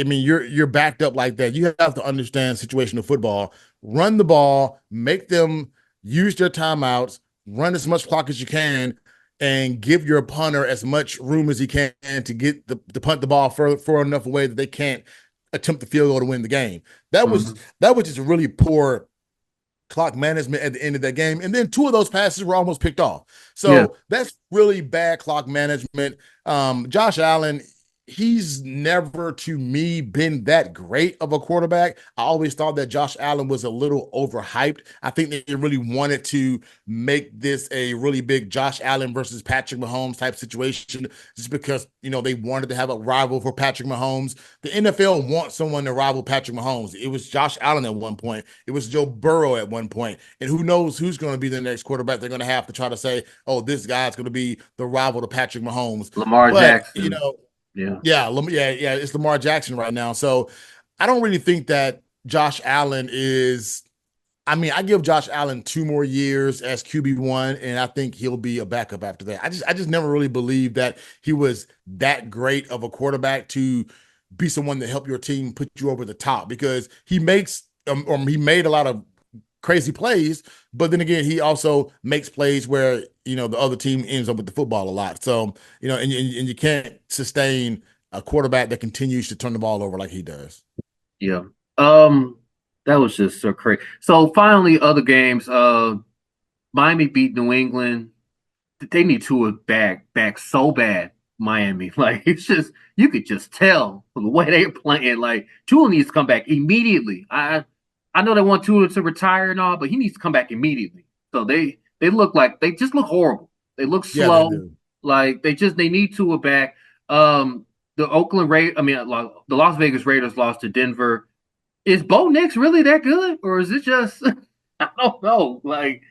mean, you're backed up like that. You have to understand situational football. Run the ball, make them use their timeouts, run as much clock as you can, and give your punter as much room as he can to get to punt the ball far enough away that they can't attempt the field goal to win the game. That was just really poor clock management at the end of that game. And then 2 of those passes were almost picked off. So that's really bad clock management. Josh Allen, he's never to me been that great of a quarterback. I always thought that Josh Allen was a little overhyped. I think they really wanted to make this a really big Josh Allen versus Patrick Mahomes type situation just because, they wanted to have a rival for Patrick Mahomes. The NFL wants someone to rival Patrick Mahomes. It was Josh Allen at one point. It was Joe Burrow at one point. And who knows who's going to be the next quarterback they're going to have to try to say, oh, this guy's going to be the rival to Patrick Mahomes. Lamar But, Jackson. Yeah. yeah, it's Lamar Jackson right now. So I don't really think that Josh Allen is. I mean, I give Josh Allen 2 more years as QB1, and I think he'll be a backup after that. I just never really believed that he was that great of a quarterback to be someone that help your team put you over the top because he made a lot of crazy plays, but then again, he also makes plays where the other team ends up with the football a lot. So and you can't sustain a quarterback that continues to turn the ball over like he does. Yeah. That was just so crazy. So finally, other games. Miami beat New England. They need Tua back so bad. Miami, like it's just you could just tell from the way they're playing. Like Tua needs to come back immediately. I know they want Tua to retire and all, but he needs to come back immediately. So they just look horrible. They look Yeah, they slow. do. Like they need Tua back. The the Las Vegas Raiders lost to Denver. Is Bo Nix really that good, or is it just I don't know? Like,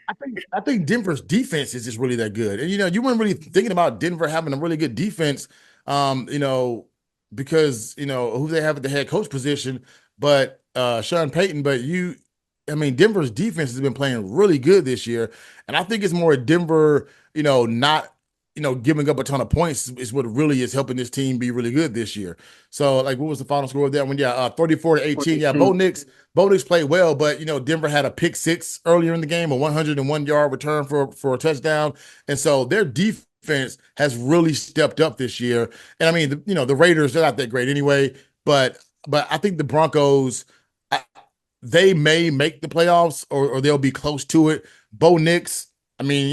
I think Denver's defense is just really that good. And you weren't really thinking about Denver having a really good defense, um, you know, because who they have at the head coach position, but Sean Payton. I mean, Denver's defense has been playing really good this year, and I think it's more Denver, not giving up a ton of points is what really is helping this team be really good this year. So, like, what was the final score of that one? Yeah, 34-18. Yeah, Bo Nix played well, but Denver had a pick six earlier in the game, a 101-yard return for a touchdown, and so their defense has really stepped up this year. And I mean, the Raiders, they're not that great anyway, but I think the Broncos, I, they may make the playoffs or they'll be close to it. Bo Nix, I mean,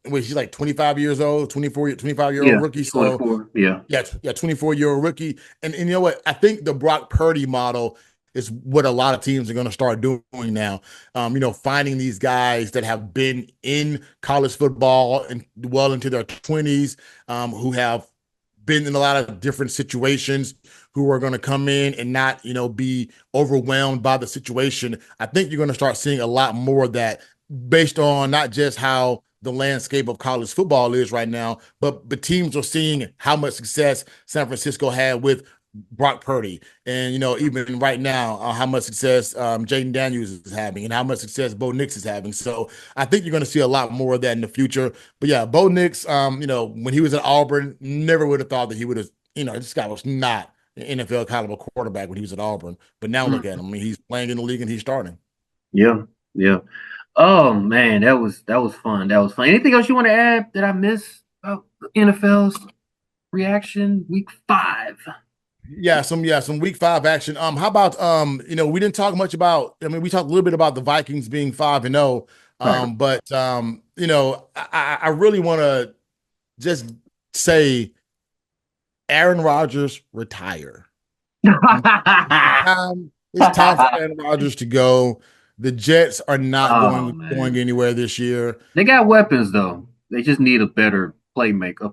he's like 25 years old, 25-year-old yeah, rookie. So 24. Yeah. yeah, yeah, 24-year-old rookie. And you know what? I think the Brock Purdy model is what a lot of teams are going to start doing now. Finding these guys that have been in college football and well into their 20s, who have been in a lot of different situations, who are going to come in and not, be overwhelmed by the situation. I think you're going to start seeing a lot more of that based on not just how the landscape of college football is right now, but teams are seeing how much success San Francisco had with Brock Purdy, and even right now, how much success Jaden Daniels is having, and how much success Bo Nix is having. So I think you're going to see a lot more of that in the future. But yeah, Bo Nix, when he was at Auburn, never would have thought that he would have. This guy was not an NFL caliber quarterback when he was at Auburn. But now look at him. I mean, he's playing in the league and he's starting. Yeah. Yeah. Oh man, that was fun. That was fun. Anything else you want to add that I missed about the NFL's reaction week 5? Some week 5 action. How about we didn't talk much about. I mean, we talked a little bit about the Vikings being 5-0. Right. But I really want to just say Aaron Rodgers retire. It's time for Aaron Rodgers to go. The Jets are not going anywhere this year. They got weapons though. They just need a better playmaker,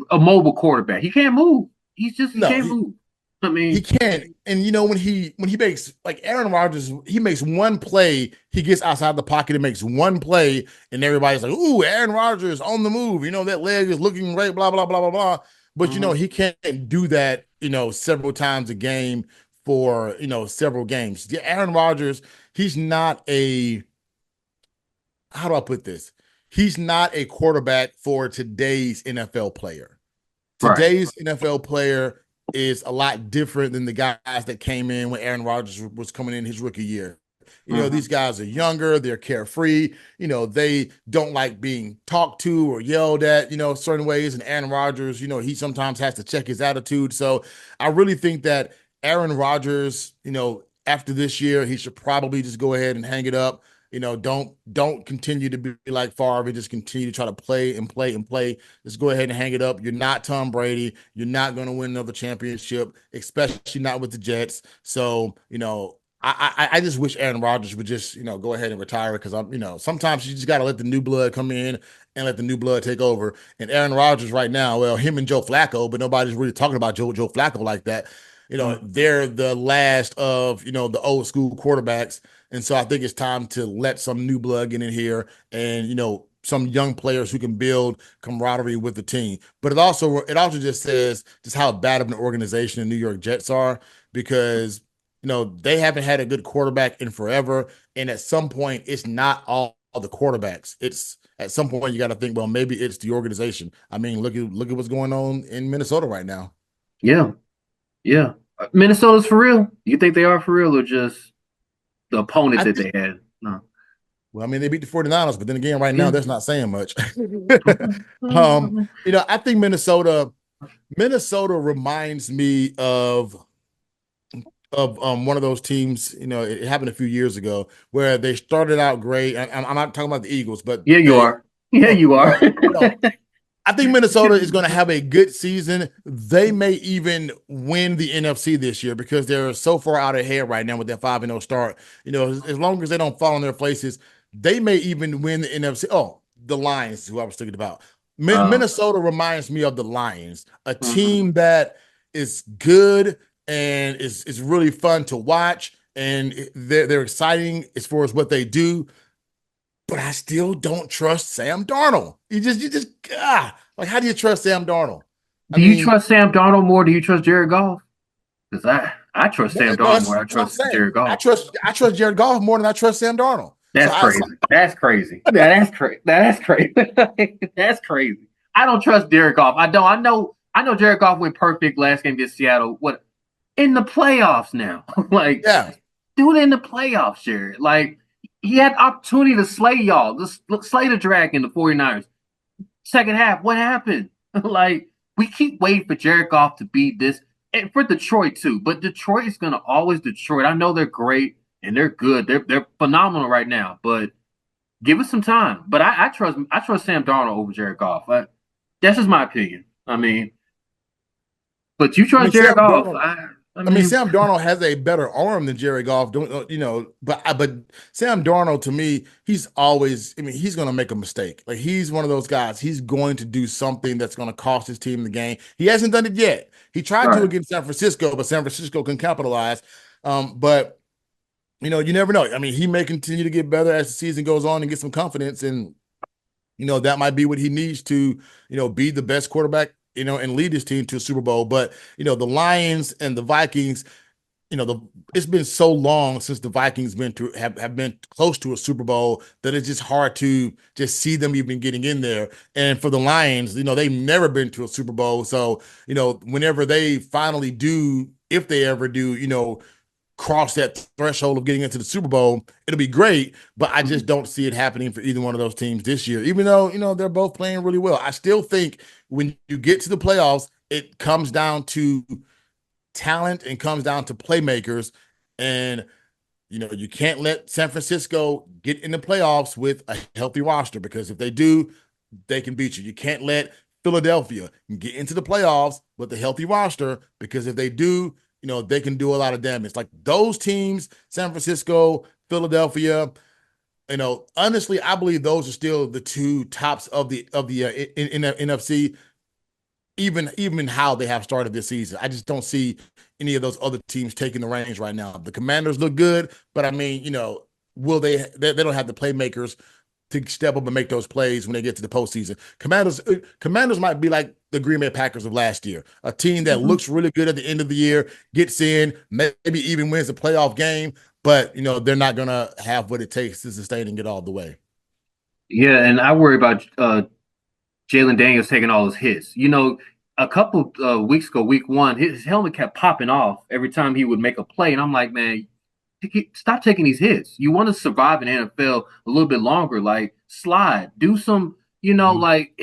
a mobile quarterback. He can't move. He can't move. I mean, he can't. And when he makes, like, Aaron Rodgers, he makes one play, he gets outside the pocket and makes one play, and everybody's like, "Ooh, Aaron Rodgers on the move. That leg is looking great." Blah blah blah blah blah. But he can't do that. Several times a game for several games. Yeah, Aaron Rodgers, he's not a. How do I put this? He's not a quarterback for today's NFL player. Today's NFL player is a lot different than the guys that came in when Aaron Rodgers was coming in his rookie year. These guys are younger, they're carefree, they don't like being talked to or yelled at, certain ways. And Aaron Rodgers, he sometimes has to check his attitude. So I really think that Aaron Rodgers, after this year, he should probably just go ahead and hang it up. don't continue to be like Favre. Just continue to try to play and play and play. Just go ahead and hang it up. You're not Tom Brady. You're not going to win another championship, especially not with the Jets. So, I just wish Aaron Rodgers would just, go ahead and retire because sometimes you just got to let the new blood come in and let the new blood take over. And Aaron Rodgers right now, well, him and Joe Flacco, but nobody's really talking about Joe Flacco like that. They're the last of, the old school quarterbacks. And so I think it's time to let some new blood get in here and, some young players who can build camaraderie with the team. But it also just says just how bad of an organization the New York Jets are because, they haven't had a good quarterback in forever. And at some point, it's not all the quarterbacks. It's at some point you got to think, well, maybe it's the organization. I mean, look at what's going on in Minnesota right now. Yeah. Yeah. Minnesota's for real? You think they are for real or just the opponent that they had? No. Well, I mean, they beat the 49ers, but then again, right now, that's not saying much. I think Minnesota reminds me of one of those teams, it happened a few years ago where they started out great. I'm not talking about the Eagles, but yeah, you are. Yeah, you are. I think Minnesota is going to have a good season. They may even win the NFC this year because they're so far out ahead right now with their 5-0 start. As long as they don't fall in their places, they may even win the NFC. Oh, the Lions, who I was thinking about. Minnesota reminds me of the Lions, a team that is good and is really fun to watch, and they're exciting as far as what they do. But I still don't trust Sam Darnold. How do you trust Sam Darnold? Do you trust Sam Darnold more? Do you trust Jared Goff? Because I trust Sam Darnold more. I trust Jared Goff. I trust Jared Goff more than I trust Sam Darnold. That's crazy. That's crazy. That's crazy. That's crazy. I don't trust Jared Goff. I know Jared Goff went perfect last game against Seattle. What in the playoffs now? Do it in the playoffs, Jared. He had opportunity to slay y'all, slay the dragon, the 49ers. Second half, what happened? We keep waiting for Jared Goff to be this, and for Detroit too. But Detroit is going to always Detroit. I know they're great and they're good. They're phenomenal right now. But give us some time. But I trust Sam Darnold over Jared Goff. That's just my opinion. I mean, but you trust Jared Goff. Sam Darnold has a better arm than Jared Goff, but Sam Darnold, to me, he's going to make a mistake. He's one of those guys. He's going to do something that's going to cost his team the game. He hasn't done it yet. He tried to against San Francisco, but San Francisco can capitalize. But you never know. He may continue to get better as the season goes on and get some confidence, and that might be what he needs to, be the best quarterback, and lead his team to a Super Bowl. But, the Lions and the Vikings, it's been so long since the Vikings have been close to a Super Bowl that it's just hard to just see them even getting in there. And for the Lions, they've never been to a Super Bowl. So, whenever they finally do, if they ever do, cross that threshold of getting into the Super Bowl, it'll be great, but I just don't see it happening for either one of those teams this year, even though, they're both playing really well. I still think when you get to the playoffs, it comes down to talent and comes down to playmakers. And, you can't let San Francisco get in the playoffs with a healthy roster, because if they do, they can beat you. You can't let Philadelphia get into the playoffs with a healthy roster, because if they do, they can do a lot of damage. Those teams, San Francisco, Philadelphia, honestly, I believe those are still the two tops of the NFC, even how they have started this season. I just don't see any of those other teams taking the reins right now. The Commanders look good, but will they don't have the playmakers to step up and make those plays when they get to the postseason. Commanders might be like the Green Bay Packers of last year, a team that looks really good at the end of the year, gets in, maybe even wins a playoff game, but they're not going to have what it takes to sustain and get all the way. Yeah, and I worry about Jalen Daniels taking all his hits. A couple weeks ago, week one, his helmet kept popping off every time he would make a play, and I'm like, man, stop taking these hits. You want to survive in NFL a little bit longer. Slide, do some, athletic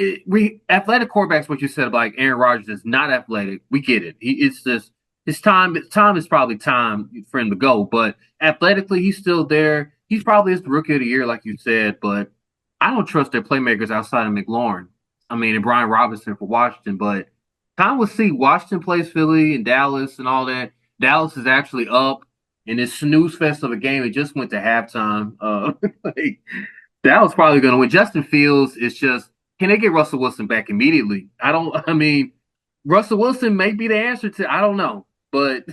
quarterbacks. What you said about Aaron Rodgers is not athletic. We get it. It's just his time. Time is probably time for him to go. But athletically, he's still there. he's probably his rookie of the year, like you said, but I don't trust their playmakers outside of McLaurin. I mean, and Brian Robinson for Washington, but time will see. Washington plays Philly and Dallas and all that. Dallas is actually up in this snooze fest of a game. It just went to halftime. Like, Dallas probably going to win. Justin Fields is just, can they get Russell Wilson back immediately? I mean, Russell Wilson may be the answer to, I don't know, but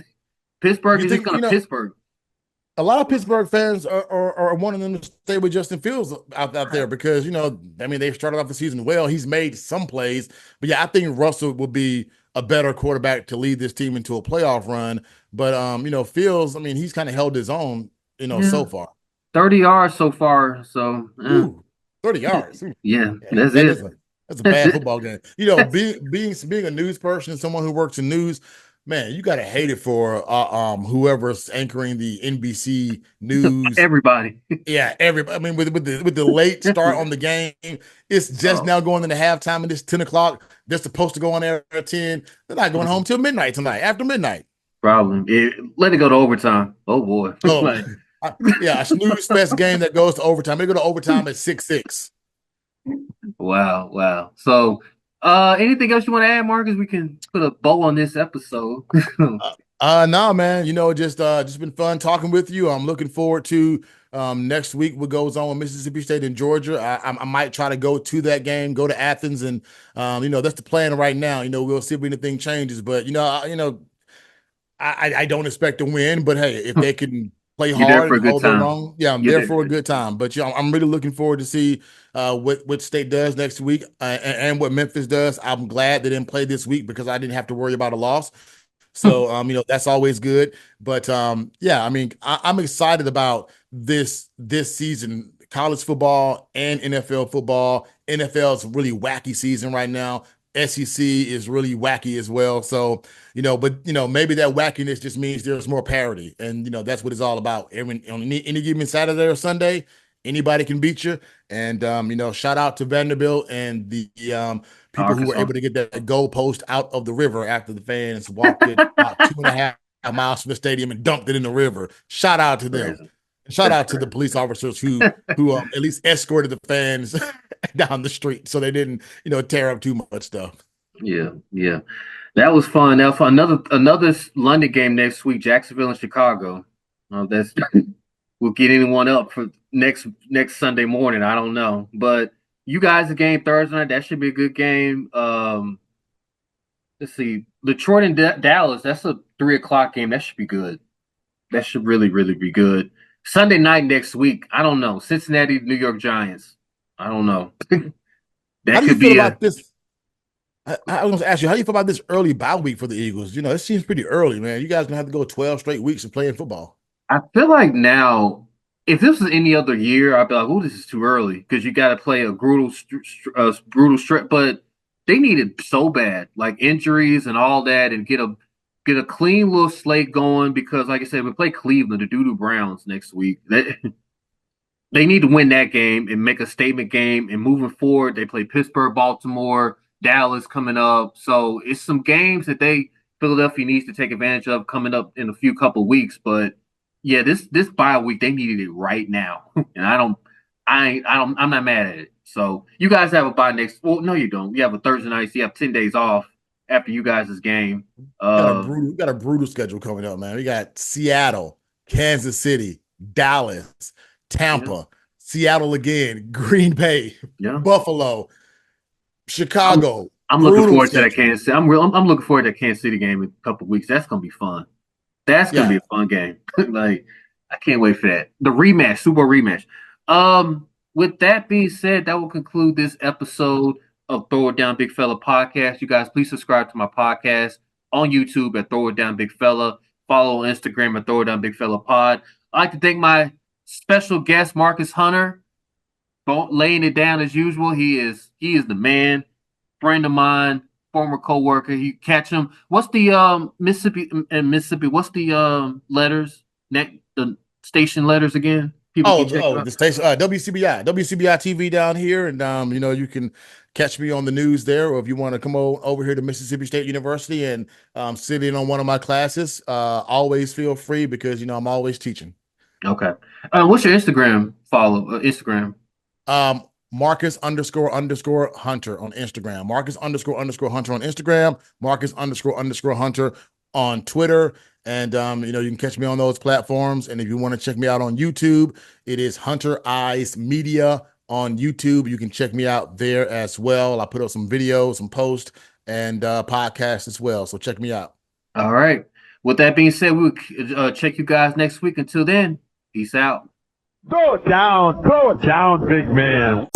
Pittsburgh You is just think, going to Pittsburgh. a lot of Pittsburgh fans are wanting them to stay with Justin Fields out there because, I mean, they started off the season well. He's made some plays, but yeah, I think Russell will be a better quarterback to lead this team into a playoff run. But, Fields, I mean, he's kind of held his own, Yeah, so far. 30 yards so far. So, Ooh, 30 yards. Ooh, yeah, yeah, that's that it. is that's a That's bad it. football game. Being a news person, someone who works in news, man, you got to hate it for whoever's anchoring the NBC news. Everybody. Yeah, everybody. I mean, with the late start on the game, it's just Oh, now going into halftime, and it's 10 o'clock. They're supposed to go on there at 10. They're not going home till midnight tonight. After midnight. problem. Let it go to overtime. Oh boy. Oh, Like, yeah, a snooze fest game that goes to overtime. They go to overtime at 6-6. wow, wow. So, anything else you want to add, Marcus? We can put a bow on this episode. No, man. Just been fun talking with you. I'm looking forward to next week what goes on with Mississippi State and Georgia. I might try to go to that game, go to Athens, and that's the plan right now. We'll see if anything changes. But I don't expect to win. But hey, if they can play You're there hard for and a good hold their time. own, yeah, I'm You're there there. for a good time. But I'm really looking forward to see what State does next week and what Memphis does. I'm glad they didn't play this week because I didn't have to worry about a loss. So, that's always good. But yeah, I mean, I'm excited about this season, college football and NFL football. NFL's really wacky season right now. SEC is really wacky as well. So, maybe that wackiness just means there's more parity, and that's what it's all about. On any given Saturday or Sunday, anybody can beat you. And shout out to Vanderbilt and the people who were Arkansas. able to get that goalpost out of the river after the fans walked it about 2.5 miles from the stadium and dumped it in the river. Shout out to them. Crazy. Shout That's out to the crazy. police officers who at least escorted the fans down the street so they didn't, tear up too much stuff. Yeah, yeah. That was fun. That was fun. Another London game next week, Jacksonville and Chicago. That's we'll get anyone up for next Sunday morning. I don't know, but you guys a game Thursday night. That should be a good game. Let's see, Detroit and Dallas. That's a 3 o'clock game. That should be good. That should really, really be good. Sunday night next week. I don't know. Cincinnati, New York Giants. I don't know. How That do you could feel be a. about this? I was going to ask you, how do you feel about this early bye week for the Eagles? It seems pretty early, man. You guys gonna have to go 12 straight weeks of playing football. I feel like now, if this was any other year, I'd be like, "Oh, this is too early," because you got to play a brutal stretch. But they need it so bad, like injuries and all that, and get a clean little slate going. Because, like I said, we play Cleveland, the Doodoo Browns next week. They need to win that game and make a statement game. And moving forward, they play Pittsburgh, Baltimore, Dallas coming up. So it's some games that Philadelphia needs to take advantage of coming up in a few couple weeks. But yeah, this bye week they needed it right now, and I'm not mad at it. So you guys have a bye next. Well, no, you don't. You have a Thursday night. So you have 10 days off after you guys' game. Got a brutal schedule coming up, man. We got Seattle, Kansas City, Dallas, Yeah, Tampa, Seattle again, Green Bay, yeah. Buffalo, I'm Chicago. I'm looking Brutal forward to that schedule. Kansas City. I'm looking forward to that Kansas City game in a couple weeks. That's gonna be fun. That's gonna be Yeah. a fun game. Like I can't wait for that. The rematch, Super Bowl rematch. With that being said, that will conclude this episode of Throw It Down Big Fella podcast. You guys, please subscribe to my podcast on YouTube at Throw It Down Big Fella. Follow on Instagram at Throw It Down Big Fella Pod. I'd like to thank my special guest Marcus Hunter for laying it down as usual. He is the man, friend of mine, former coworker. You catch him. What's the Mississippi? What's the letters? The station letters again. People can check it Oh, out. the station, WCBI TV down here, and you can catch me on the news there, or if you want to come over here to Mississippi State University and sit in on one of my classes, always feel free because I'm always teaching. Okay. What's your Instagram follow? Instagram. Marcus underscore Hunter on Instagram. Marcus underscore Hunter on Instagram. Marcus underscore Hunter on Twitter. And you can catch me on those platforms. And if you want to check me out on YouTube, it is Hunter Eyes Media on YouTube. You can check me out there as well. I put up some videos, some posts, and podcasts as well. So check me out. All right. With that being said, we'll check you guys next week. Until then, peace out. Throw it down, big man.